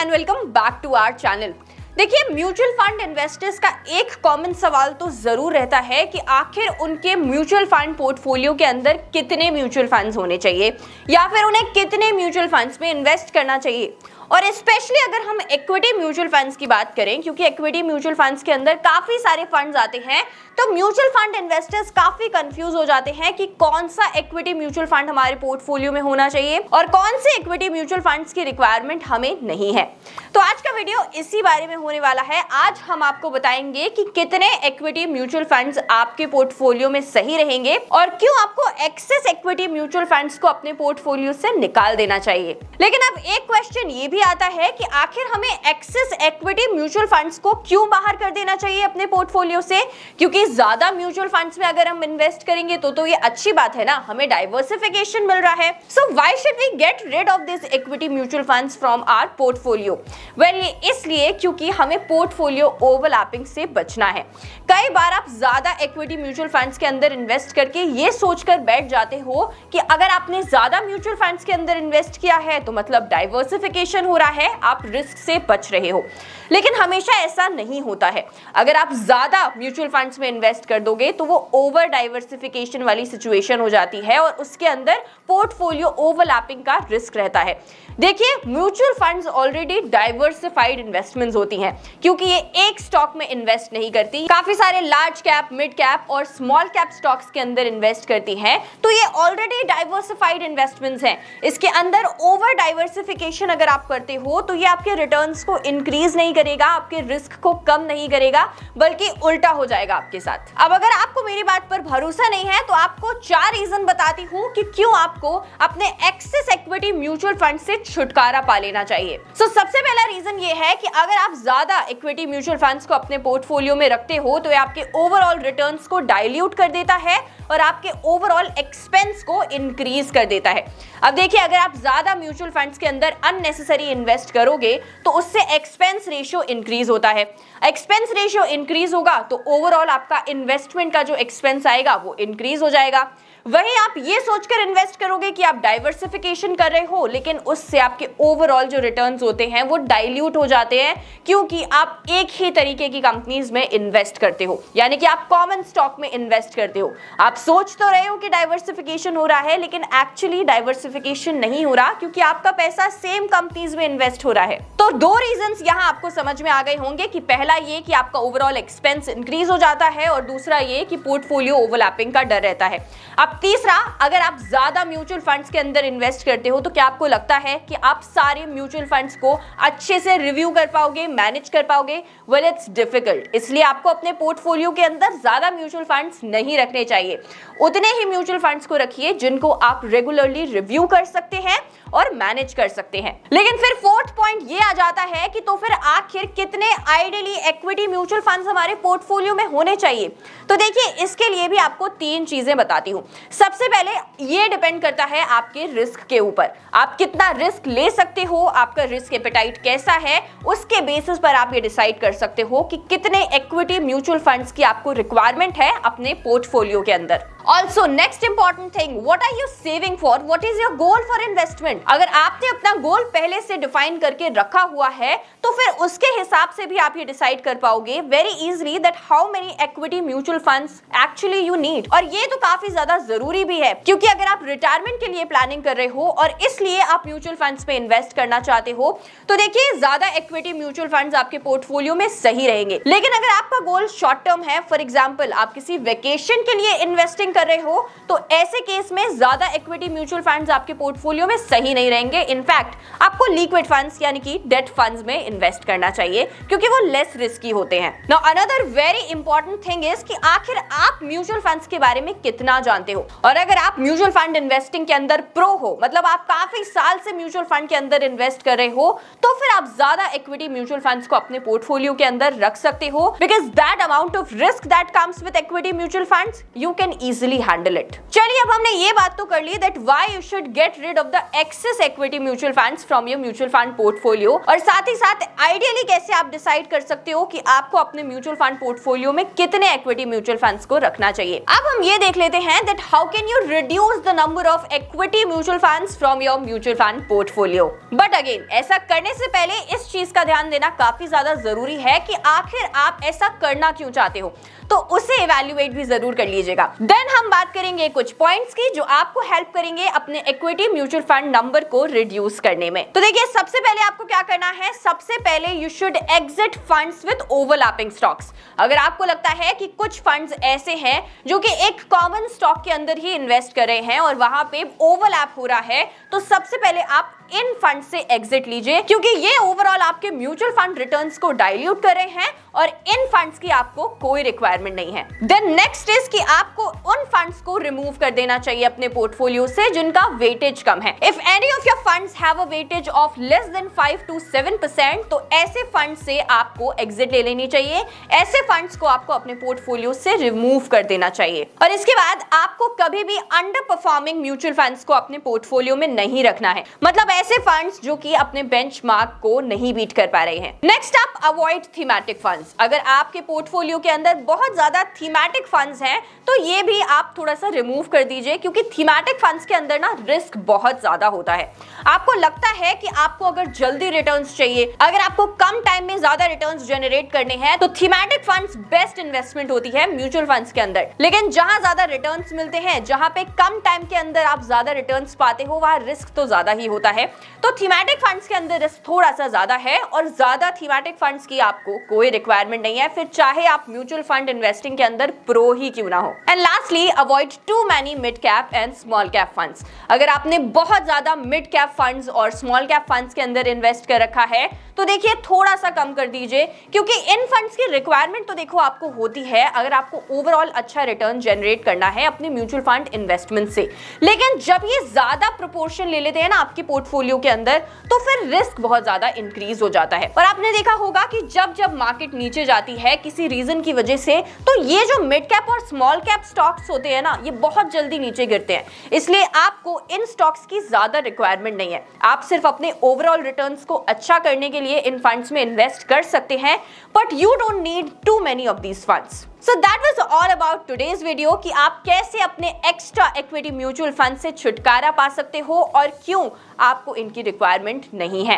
And welcome back to our channel. देखिए, mutual fund investors का एक कॉमन सवाल तो जरूर रहता है कि आखिर उनके म्यूचुअल फंड पोर्टफोलियो के अंदर कितने म्यूचुअल फंड्स होने चाहिए या फिर उन्हें कितने म्यूचुअल फंड्स में इन्वेस्ट करना चाहिए। और स्पेशली अगर हम इक्विटी म्यूचुअल फंड्स की बात करें, क्योंकि इक्विटी म्यूचुअल फंड्स के अंदर काफी सारे फंड्स आते हैं, तो म्यूचुअल फंड इन्वेस्टर्स काफी कंफ्यूज हो जाते हैं कि कौन सा इक्विटी म्यूचुअल फंड हमारे पोर्टफोलियो में होना चाहिए और कौन से इक्विटी म्यूचुअल फंड्स की रिक्वायरमेंट हमें नहीं है। तो आज का वीडियो इसी बारे में होने वाला है। आज हम आपको बताएंगे कि कितने इक्विटी म्यूचुअल फंड्स आपके पोर्टफोलियो में सही रहेंगे और क्यों आपको एक्सेस इक्विटी म्यूचुअल फंड्स को अपने पोर्टफोलियो से निकाल देना चाहिए। लेकिन अब एक क्वेश्चन ये भी आता है कि आखिर हमें एक्सेस इक्विटी म्यूचुअल फंड्स को क्यों बाहर कर देना चाहिए अपने पोर्टफोलियो से, क्योंकि ज्यादा म्यूचुअल फंड्स में अगर हम इन्वेस्ट करेंगे तो ये अच्छी बात है ना, हमें डाइवर्सिफिकेशन मिल रहा है। So why should we get rid of this equity mutual funds from our portfolio? Well, ये इसलिए क्योंकि हमें पोर्टफोलियो ओवरलैपिंग से बचना है। कई बार आप ज्यादा इक्विटी म्यूचुअल फंड्स के अंदर इन्वेस्ट करके ये सोचकर बैठ जाते हो कि अगर आपने ज्यादा म्यूचुअल फंड्स के अंदर इन्वेस्ट किया है तो मतलब डाइवर्सिफिकेशन हो रहा है, आप रिस्क से बच रहे हो। लेकिन हमेशा ऐसा नहीं होता है। अगर आप ज्यादा म्यूचुअल फंड्स में इन्वेस्ट कर दोगे तो वो ओवर डाइवर्सिफिकेशन वाली सिचुएशन हो जाती है और उसके अंदर पोर्टफोलियो ओवरलैपिंग का रिस्क रहता है। देखिए, mutual funds already diversified investments होती हैं, क्योंकि ये एक स्टॉक में इन्वेस्ट नहीं करती, काफी सारे लार्ज कैप, मिड कैप और स्मॉल कैप स्टॉक्स के अंदर इन्वेस्ट करती हैं। तो ये ऑलरेडी डाइवर्सिफाइड इन्वेस्टमेंट्स हैं। इसके अंदर ओवर डाइवर्सिफिकेशन अगर आप करते हो तो ये आपके रिटर्न्स को इंक्रीज नहीं करेगा, आपके रिस्क को कम नहीं करेगा, बल्कि उल्टा हो जाएगा आपके साथ। अब अगर आपको मेरी बात पर भरोसा नहीं है तो आपको 4 रीजन बताती हूँ कि क्यों आपको अपने एक्सेस इक्विटी म्यूचुअल फंड से छुटकारा पा लेना चाहिए। सबसे पहला रीजन ये है कि अगर आप ज्यादा इक्विटी म्यूचुअल फंड्स को अपने पोर्टफोलियो में रखते हो तो ये आपके ओवरऑल रिटर्न्स को डाइल्यूट कर देता है और आपके ओवरऑल एक्सपेंस को इंक्रीज कर देता है। अब देखिए, अगर आप ज्यादा म्यूचुअल फंड्स के अंदर अननेसेसरी इन्वेस्ट करोगे तो उससे एक्सपेंस रेशियो इंक्रीज होता है। एक्सपेंस रेशियो इंक्रीज होगा तो ओवरऑल आपका इन्वेस्टमेंट का जो एक्सपेंस आएगा वो इंक्रीज हो जाएगा। वहीं आप ये सोचकर इन्वेस्ट करोगे कि आप डाइवर्सिफिकेशन कर रहे हो, लेकिन उससे आपके ओवरऑल जो रिटर्न्स होते हैं वो डाइल्यूट हो जाते हैं, क्योंकि आप एक ही तरीके की कंपनीज में इन्वेस्ट करते हो, यानी कि आप कॉमन स्टॉक में इन्वेस्ट करते हो। आप सोच तो रहे हो कि डाइवर्सिफिकेशन हो रहा है, लेकिन एक्चुअली डाइवर्सिफिकेशन नहीं हो रहा, क्योंकि आपका पैसा सेम कंपनीज में इन्वेस्ट हो रहा है। तो 2 रीजंस यहाँ आपको समझ में आ गए होंगे कि पहला ये कि आपका ओवरऑल एक्सपेंस इंक्रीज हो जाता है और दूसरा ये कि पोर्टफोलियो ओवरलैपिंग का डर रहता है। अब तीसरा, अगर आप ज्यादा म्यूचुअल फंड्स के अंदर इन्वेस्ट करते हो तो क्या आपको लगता है कि आप सारे म्यूचुअल फंड्स को अच्छे से रिव्यू कर पाओगे, मैनेज कर पाओगे? Well, it's difficult. इसलिए आपको अपने पोर्टफोलियो के अंदर ज्यादा म्यूचुअल फंड्स नहीं रखने चाहिए। उतने ही म्यूचुअल फंड्स को रखिए जिनको आप रेगुलरली रिव्यू कर सकते हैं और मैनेज कर सकते हैं। लेकिन फिर 4th पॉइंट ये आ जाता है कि तो फिर आखिर कितने आइडियली इक्विटी म्यूचुअल फंड्स हमारे पोर्टफोलियो में होने चाहिए? तो देखिए, इसके लिए भी आपको 3 चीजें बताती हूँ। सबसे पहले ये डिपेंड करता है आपके रिस्क के ऊपर। आप कितना रिस्क ले सकते हो, आपका रिस्क एपेटाइट कैसा है, उसके बेसिस पर आप ये डिसाइड कर सकते हो कि कितने इक्विटी म्यूचुअल फंड्स की आपको रिक्वायरमेंट है अपने पोर्टफोलियो के अंदर। Also next important thing, what are you saving for? What is your goal for investment? अगर आपने अपना गोल पहले से डिफाइन करके रखा हुआ है तो फिर उसके हिसाब से भी आप ये डिसाइड कर पाओगे very easily that how many equity mutual funds actually you need. और ये तो काफी ज्यादा जरूरी भी है, क्योंकि अगर आप रिटायरमेंट के लिए प्लानिंग कर रहे हो और इसलिए आप म्यूचुअल फंड्स में इन्वेस्ट करना चाहते हो, तो देखिए, ज्यादा इक्विटी म्यूचुअल फंड्स आपके पोर्टफोलियो में सही रहेंगे। लेकिन अगर आपका गोल शॉर्ट टर्म है, फॉर एग्जांपल आप किसी वेकेशन के लिए इन्वेस्टिंग कर रहे हो, तो ऐसे केस में ज्यादा इक्विटी म्यूचुअल फंड्स आपके पोर्टफोलियो में सही नहीं रहेंगे। इनफैक्ट आपको लिक्विड फंड्स यानी कि डेट फंड्स में इन्वेस्ट करना चाहिए, क्योंकि वो लेस रिस्की होते हैं। Now another very important thing is कि आखिर आप म्यूचुअल फंड्स के बारे में कितना जानते हो। और अगर आप म्यूचुअल फंड इन्वेस्टिंग के अंदर प्रो हो, मतलब आप काफी साल से म्यूचुअल फंड के अंदर इन्वेस्ट कर रहे हो, तो फिर आप ज्यादा इक्विटी म्यूचुअल फंड्स को अपने पोर्टफोलियो के अंदर रख सकते हो, because that amount of risk that comes with equity mutual funds you can easily easily handle it. चलिए अब हमने ये बात तो कर ली that why you should get rid of the excess equity mutual funds from your mutual fund portfolio, और साथ ही साथ आइडियली कैसे आप डिसाइड कर सकते हो कि आपको अपने म्यूचुअल फंड पोर्टफोलियो में कितने इक्विटी म्यूचुअल फंड्स को रखना चाहिए। अब हम ये देख लेते हैं that how can you reduce the number of equity mutual funds from your mutual fund portfolio. But again ऐसा करने से पहले इस चीज का ध्यान देना काफी ज्यादा जरूरी है कि आखिर आप ऐसा करना क्यों चाहते हो, तो उसे इवैल्यूएट भी जरूर कर लीजिएगा। देन हम बात करेंगे कुछ पॉइंट्स की जो आपको हेल्प करेंगे अपने इक्विटी म्यूचुअल फंड नंबर को रिड्यूस करने में। तो देखिए सबसे पहले आपको क्या करना है, सबसे पहले you should exit funds with overlapping stocks. अगर आपको लगता है कि कुछ फंड्स ऐसे हैं जो कि एक कॉमन स्टॉक के अंदर ही इन्वेस्ट कर रहे हैं और वहां पे ओवरलैप हो रहा है, तो सबसे पहले आप इन फंड से एग्जिट लीजिए, क्योंकि ये ओवरऑल आपके म्यूचुअल फंड रिटर्न्स को डाइल्यूट कर रहे हैं और इन फंड्स की आपको कोई रिक्वायरमेंट नहीं है। देन नेक्स्ट इज कि आपको उन फंड्स को रिमूव कर देना चाहिए अपने पोर्टफोलियो से जिनका वेटेज कम है। If any of your funds have a weightage of less than 5 to 7%, तो ऐसे फंड से आपको एग्जिट ले लेनी चाहिए। ऐसे फंड्स को आपको अपने पोर्टफोलियो से रिमूव कर देना चाहिए। और इसके बाद आपको कभी भी अंडर परफॉर्मिंग म्यूचुअल फंड्स को अपने पोर्टफोलियो में नहीं रखना है, मतलब ऐसे फंड्स जो कि अपने बेंचमार्क को नहीं बीट कर पा रहे हैं। Next up, avoid thematic funds. अगर आपके पोर्टफोलियो के अंदर बहुत ज्यादा थीमेटिक फंड्स हैं तो ये भी आप थोड़ा सा रिमूव कर दीजिए, क्योंकि थीमेटिक फंड्स के अंदर ना रिस्क बहुत ज्यादा होता है। आपको लगता है कि आपको अगर जल्दी रिटर्न्स चाहिए, अगर आपको कम टाइम में ज्यादा रिटर्न्स जनरेट करने हैं, तो थीमेटिक फंड्स बेस्ट इन्वेस्टमेंट होती है म्यूचुअल फंड्स के अंदर। लेकिन जहां ज्यादा रिटर्न्स मिलते हैं, जहां पे कम टाइम के अंदर आप ज्यादा रिटर्न्स पाते हो, वहां रिस्क तो ज्यादा ही होता है। तो थीमेटिक फंड्स के अंदर रिस्क थोड़ा सा ज्यादा है और ज्यादा थीमेटिक फंड्स की आपको कोई रिक्वायरमेंट नहीं है, फिर चाहे आप म्यूचुअल फंड इन्वेस्टिंग के अंदर प्रो ही क्यों ना हो। And lastly, avoid too many mid cap and small cap funds. अगर आपने बहुत ज्यादा मिड कैप फंड्स और स्मॉल कैप फंड्स के अंदर इन्वेस्ट कर रखा है, तो देखिए थोड़ा सा कम कर दीजिए, क्योंकि इन फंड्स की रिक्वायरमेंट तो देखो आपको होती है अगर आपको ओवरऑल अच्छा रिटर्न जनरेट करना है अपने म्यूचुअल फंड इन्वेस्टमेंट से। लेकिन जब ये ज्यादा प्रोपोर्शन ले लेते हैं ना आपके पोर्टफोलियो के अंदर, तो फिर रिस्क बहुत ज्यादा इंक्रीज हो जाता है। और आपने देखा होगा कि जब जब मार्केट नीचे जाती है किसी रीजन की वजह से, तो ये जो मिड कैप और स्मॉल कैप स्टॉक्स होते हैं ना, ये बहुत जल्दी नीचे गिरते हैं। इसलिए आपको इन स्टॉक्स की ज्यादा रिक्वायरमेंट नहीं है। आप सिर्फ अपने ओवरऑल रिटर्न्स को अच्छा करने के लिए इन फंड्स में इन्वेस्ट कर सकते हैं, but you don't need too many of these funds. So that was all about today's video कि आप कैसे अपने एक्स्ट्रा इक्विटी म्यूचुअल फंड से छुटकारा पा सकते हो और क्यों आपको इनकी रिक्वायरमेंट नहीं है।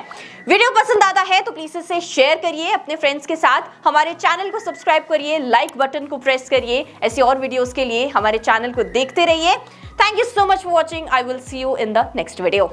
वीडियो पसंद आता है तो प्लीज इसे शेयर करिए अपने फ्रेंड्स के साथ, हमारे चैनल को सब्सक्राइब करिए, लाइक बटन को प्रेस करिए। ऐसे और वीडियोस के लिए हमारे चैनल को देखते रहिए। Thank you so much for watching. I will see you in the next video.